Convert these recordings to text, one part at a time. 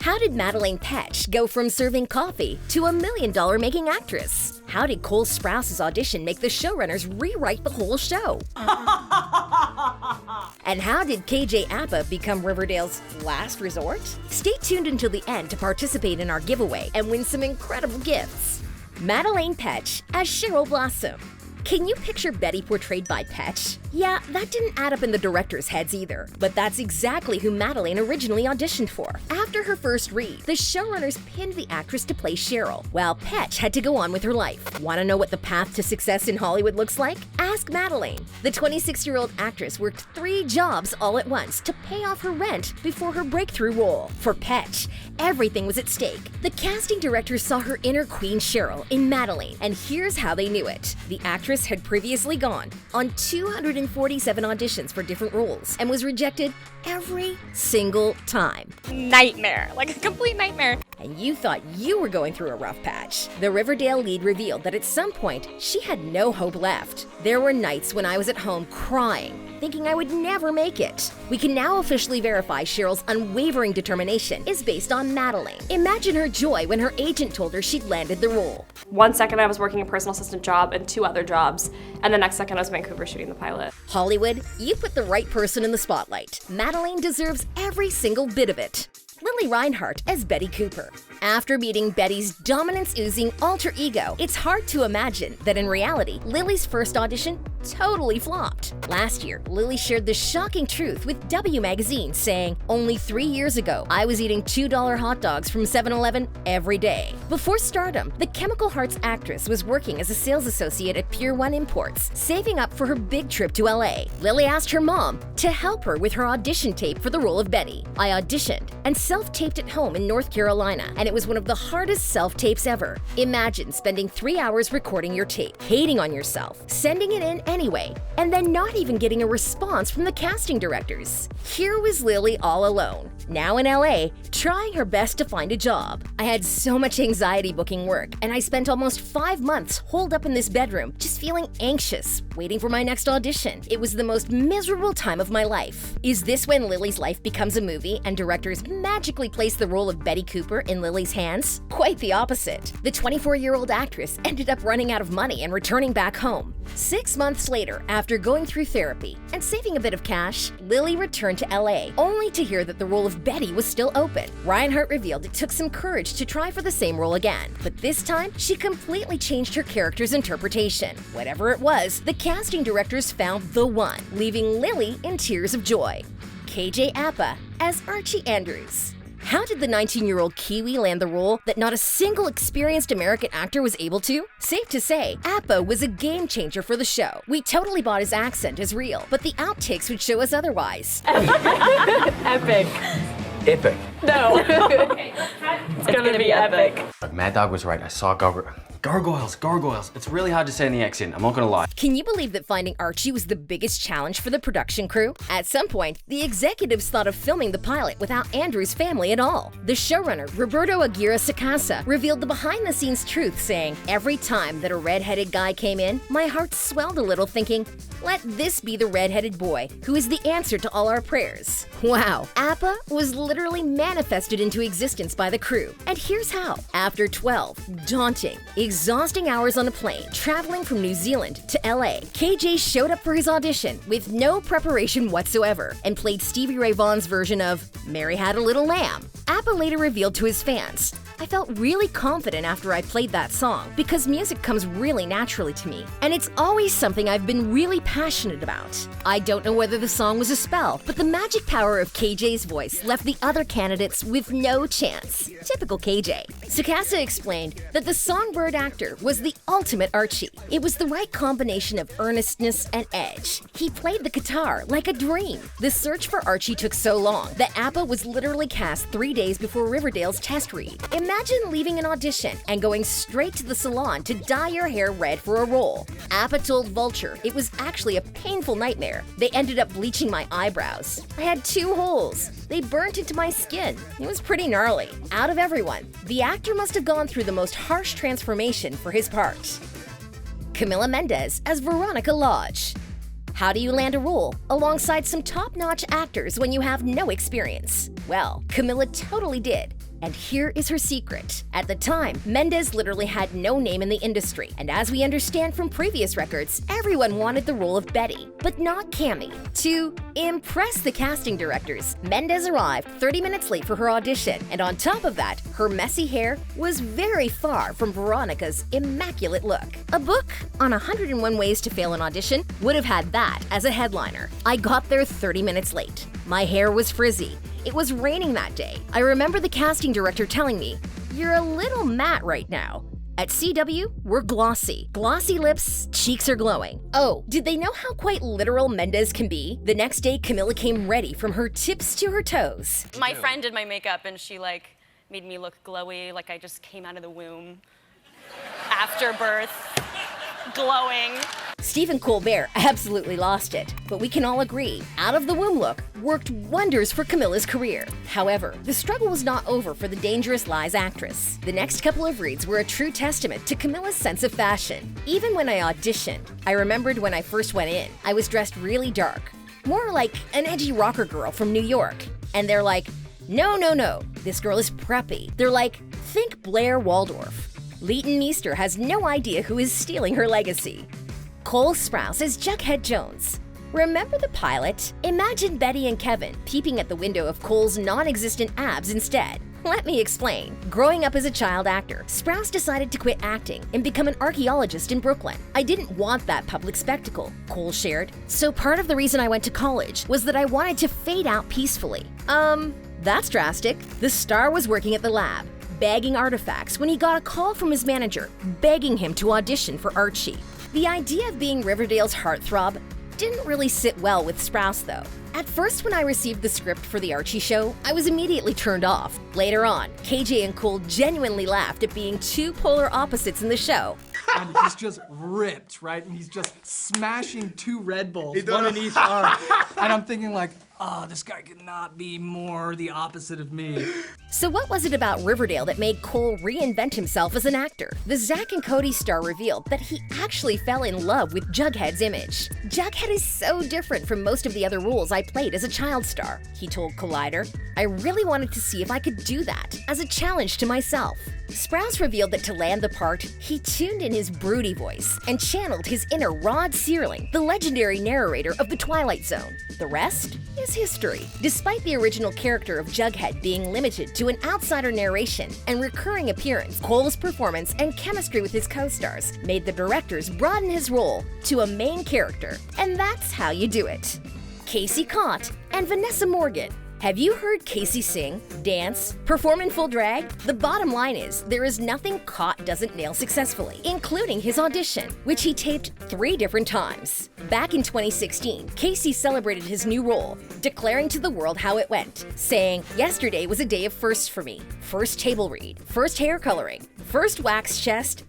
How did Madelaine Patch go from serving coffee to $1 million making actress? How did Cole Sprouse's audition make the showrunners rewrite the whole show? And how did KJ Apa become Riverdale's last resort? Stay tuned until the end to participate in our giveaway and win some incredible gifts. Madelaine Patch as Cheryl Blossom. Can you picture Betty portrayed by Patch? Yeah, that didn't add up in the directors' heads either, but that's exactly who Madelaine originally auditioned for. After her first read, the showrunners pinned the actress to play Cheryl, while Patch had to go on with her life. Want to know what the path to success in Hollywood looks like? Ask Madelaine. The 26-year-old actress worked 3 jobs all at once to pay off her rent before her breakthrough role. For Patch, everything was at stake. The casting directors saw her inner Queen Cheryl in Madelaine, and here's how they knew it. The actress had previously gone on 247 auditions for different roles and was rejected every single time. Nightmare, like a complete nightmare. And you thought you were going through a rough patch. The Riverdale lead revealed that at some point, she had no hope left. There were nights when I was at home crying, thinking I would never make it. We can now officially verify Cheryl's unwavering determination is based on Madelaine. Imagine her joy when her agent told her she'd landed the role. One second I was working a personal assistant job and 2 other jobs, and the next second I was in Vancouver shooting the pilot. Hollywood, you put the right person in the spotlight. Madelaine deserves every single bit of it. Lily Reinhart as Betty Cooper. After meeting Betty's dominance-oozing alter ego, it's hard to imagine that in reality, Lily's first audition totally flopped. Last year, Lily shared the shocking truth with W Magazine, saying, "Only 3 years ago, I was eating $2 hot dogs from 7-Eleven every day." Before stardom, the Chemical Hearts actress was working as a sales associate at Pier 1 Imports, saving up for her big trip to LA. Lily asked her mom to help her with her audition tape for the role of Betty. "I auditioned and self-taped at home in North Carolina, and it was one of the hardest self-tapes ever. Imagine spending 3 hours recording your tape, hating on yourself, sending it in anyway, and then not even getting a response from the casting directors." Here was Lily all alone, now in LA, trying her best to find a job. "I had so much anxiety booking work, and I spent almost 5 months holed up in this bedroom, just feeling anxious, waiting for my next audition. It was the most miserable time of my life." Is this when Lily's life becomes a movie and directors magically place the role of Betty Cooper in Lily's hands? Quite the opposite. The 24-year-old actress ended up running out of money and returning back home. 6 months later, after going through therapy and saving a bit of cash, Lily returned to LA, only to hear that the role of Betty was still open. Reinhart revealed it took some courage to try for the same role again, but this time, she completely changed her character's interpretation. Whatever it was, the casting directors found the one, leaving Lily in tears of joy. KJ Apa as Archie Andrews. How did the 19-year-old Kiwi land the role that not a single experienced American actor was able to? Safe to say, Apa was a game changer for the show. We totally bought his accent as real, but the outtakes would show us otherwise. Epic. Epic. No. It's gonna be epic. Mad Dog was right. I saw gargoyles. It's really hard to say in the accent, I'm not gonna lie. Can you believe that finding Archie was the biggest challenge for the production crew? At some point, the executives thought of filming the pilot without Andrew's family at all. The showrunner, Roberto Aguirre Sacasa, revealed the behind-the-scenes truth, saying, "Every time that a red-headed guy came in, my heart swelled a little thinking, let this be the red-headed boy who is the answer to all our prayers." Wow, Apa was literally manifested into existence by the crew. And here's how. After 12 daunting, exhausting hours on a plane, traveling from New Zealand to LA, KJ showed up for his audition with no preparation whatsoever and played Stevie Ray Vaughan's version of "Mary Had a Little Lamb." Apa later revealed to his fans, "I felt really confident after I played that song because music comes really naturally to me, and it's always something I've been really passionate about. I don't know whether the song was a spell, but the magic power of KJ's voice left the other candidates with no chance." Typical KJ. Sacasa explained that the songbird actor was the ultimate Archie. It was the right combination of earnestness and edge. He played the guitar like a dream. The search for Archie took so long that Apa was literally cast 3 days before Riverdale's test read. Imagine leaving an audition and going straight to the salon to dye your hair red for a role. Apa told Vulture it was actually a painful nightmare. "They ended up bleaching my eyebrows. I had 2 holes. They burnt into my skin. It was pretty gnarly." Out of everyone, the actor must have gone through the most harsh transformation for his part. Camila Mendes as Veronica Lodge. How do you land a role alongside some top-notch actors when you have no experience? Well, Camila totally did. And here is her secret. At the time, Mendes literally had no name in the industry, and as we understand from previous records, everyone wanted the role of Betty, but not Cammy. To impress the casting directors, Mendes arrived 30 minutes late for her audition, and on top of that, her messy hair was very far from Veronica's immaculate look. A book on 101 Ways to Fail an Audition would have had that as a headliner. I got there 30 minutes late. My hair was frizzy. It was raining that day. I remember the casting director telling me, "You're a little matte right now." At CW, we're glossy. Glossy lips, cheeks are glowing. Oh, did they know how quite literal Mendes can be? The next day, Camila came ready from her tips to her toes. My friend did my makeup and she made me look glowy, like I just came out of the womb after birth, glowing. Stephen Colbert absolutely lost it, but we can all agree, out of the womb look worked wonders for Camila's career. However, the struggle was not over for the Dangerous Lies actress. The next couple of reads were a true testament to Camila's sense of fashion. Even when I auditioned, I remembered when I first went in, I was dressed really dark, more like an edgy rocker girl from New York. And they're like, no, this girl is preppy. They're like, think Blair Waldorf. Leighton Meester has no idea who is stealing her legacy. Cole Sprouse as Jughead Jones. Remember the pilot? Imagine Betty and Kevin peeping at the window of Cole's non-existent abs instead. Let me explain. Growing up as a child actor, Sprouse decided to quit acting and become an archaeologist in Brooklyn. I didn't want that public spectacle, Cole shared. So part of the reason I went to college was that I wanted to fade out peacefully. That's drastic. The star was working at the lab, bagging artifacts when he got a call from his manager, begging him to audition for Archie. The idea of being Riverdale's heartthrob didn't really sit well with Sprouse, though. At first, when I received the script for the Archie show, I was immediately turned off. Later on, KJ and Cole genuinely laughed at being two polar opposites in the show. And he's just ripped, right? And he's just smashing 2 Red Bulls, one in each arm. And I'm thinking like, oh, this guy could not be more the opposite of me. So what was it about Riverdale that made Cole reinvent himself as an actor? The Zack and Cody star revealed that he actually fell in love with Jughead's image. Jughead is so different from most of the other roles I played as a child star, he told Collider. I really wanted to see if I could do that as a challenge to myself. Sprouse revealed that to land the part, he tuned in his broody voice and channeled his inner Rod Serling, the legendary narrator of The Twilight Zone. The rest is history. Despite the original character of Jughead being limited to an outsider narration and recurring appearance, Cole's performance and chemistry with his co-stars made the directors broaden his role to a main character. And that's how you do it. Casey Cott and Vanessa Morgan. Have you heard Casey sing, dance, perform in full drag? The bottom line is, there is nothing Cott doesn't nail successfully, including his audition, which he taped 3 different times. Back in 2016, Casey celebrated his new role, declaring to the world how it went, saying, "Yesterday was a day of firsts for me. First table read, first hair coloring, first wax chest,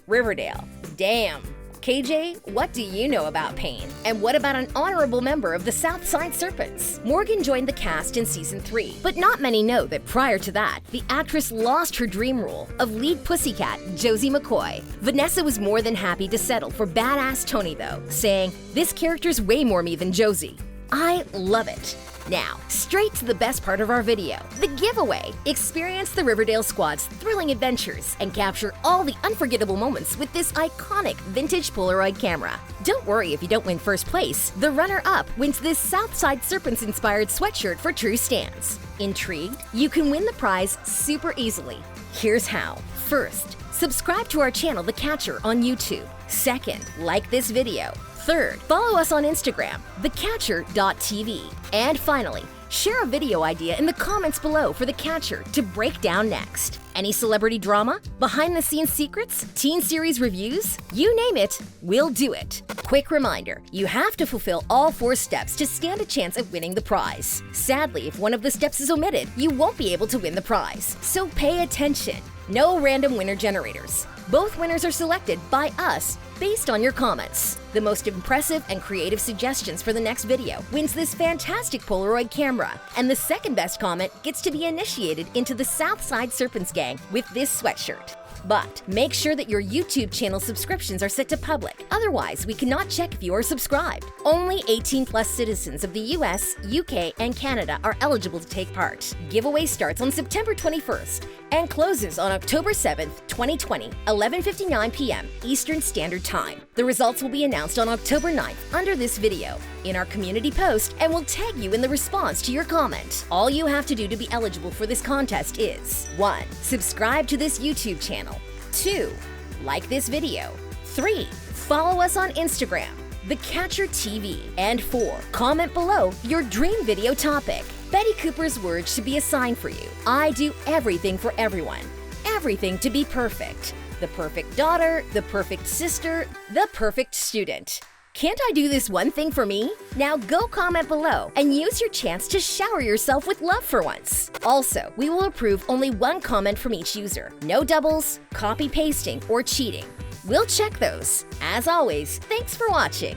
#Riverdale. Damn. KJ, what do you know about pain? And what about an honorable member of the Southside Serpents? Morgan joined the cast in season 3, but not many know that prior to that, the actress lost her dream role of lead pussycat Josie McCoy. Vanessa was more than happy to settle for badass Tony though, saying, "This character's way more me than Josie." I love it. Now, straight to the best part of our video, the giveaway. Experience the Riverdale Squad's thrilling adventures and capture all the unforgettable moments with this iconic vintage Polaroid camera. Don't worry if you don't win first place. The runner-up wins this Southside Serpents-inspired sweatshirt for True Stans. Intrigued? You can win the prize super easily. Here's how. First, subscribe to our channel The Catcher on YouTube. Second, like this video. Third, follow us on Instagram, thecatcher.tv. And finally, share a video idea in the comments below for The Catcher to break down next. Any celebrity drama, behind-the-scenes secrets, teen series reviews? You name it, we'll do it. Quick reminder, you have to fulfill all 4 steps to stand a chance at winning the prize. Sadly, if one of the steps is omitted, you won't be able to win the prize. So pay attention. No random winner generators. Both winners are selected by us based on your comments. The most impressive and creative suggestions for the next video wins this fantastic Polaroid camera, and the second best comment gets to be initiated into the Southside Serpents gang with this sweatshirt. But make sure that your YouTube channel subscriptions are set to public. Otherwise, we cannot check if you are subscribed. Only 18+ citizens of the US, UK, and Canada are eligible to take part. Giveaway starts on September 21st and closes on October 7th, 2020, 11:59 p.m. Eastern Standard Time. The results will be announced on October 9th under this video in our community post, and we'll tag you in the response to your comment. All you have to do to be eligible for this contest is 1. Subscribe to this YouTube channel. 2. Like this video. 3. Follow us on Instagram, The Catcher TV. And 4. Comment below your dream video topic. Betty Cooper's words should be a sign for you. I do everything for everyone. Everything to be perfect. The perfect daughter, the perfect sister, the perfect student. Can't I do this one thing for me? Now go comment below and use your chance to shower yourself with love for once. Also, we will approve only one comment from each user. No doubles, copy pasting, or cheating. We'll check those. As always, thanks for watching.